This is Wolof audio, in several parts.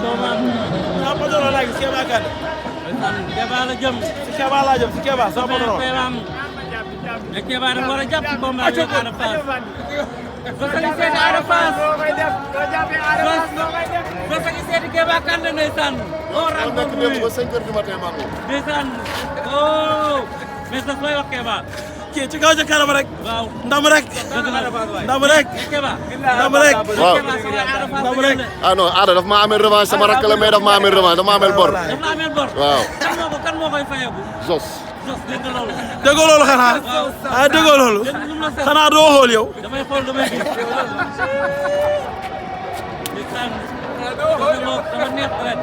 sama patron laa gis Kéba Kandé. Kéba la jëm. si Kéba laa jëm si Kéba sama patron. mais Kéba dafa war a jàpp ci combat bi Ada Fass. Zoss a ngi seeti Ada Fass. Zoss a ngi seeti Kéba Kandé ndeysaan. oh rendez-vous ba 5 heures du matin maa ko. ndeysaan oh mais Zoss looy wax Kéba. kii ci kaw ca kanam rek. waaw ndam rek. ndam rek. Kéba. ndam rek. waaw ndam rek. ah non Ada daf maa ameel revanche sama rakk la mais daf maa ameel revanche daf maa ameel bor. daf la ameel bor. waaw. kan moo koy fayeeku. Zoss. Zoss dégg nga loolu. déggoo loolu xanaa. ah déggoo loolu. xanaa doo xool yow. damay xool damay gis. ndeysaan. dafa neex deret.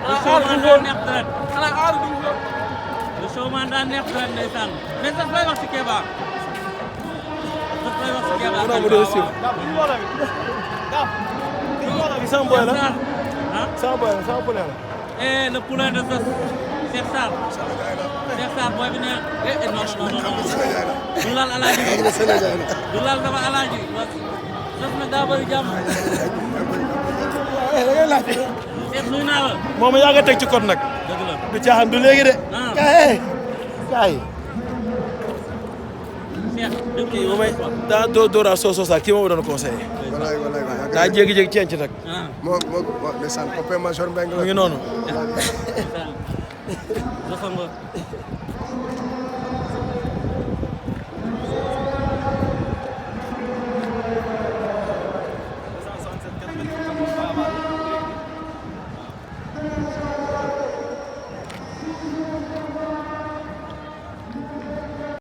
le showman daa neex deret. le showman daa neex deret ndeysaan. mais Zoss lay wax ci Kéba. Zoss lay wax ci Kéba. sama boy la. ah sama boy la sama poulain la. et le poulain de Zoss. Cheikh Sarr. Cheikh Sarr booy bi ne non du laal alaaji du laal sama alaaji Zoss nag daa bëri jàmm. Cheikh nuyu naa la. moom yaa nga teg ci code nag. dëgg la du caaxaan du léegi de. kaay kaay. Cheikh kii bu may daa dooraa soosaa kii moom doon conseillé. daa jékki-jékki ceenc nag. moo ndeysaan copain major Mbengue mu ngi noonu. Zoss nga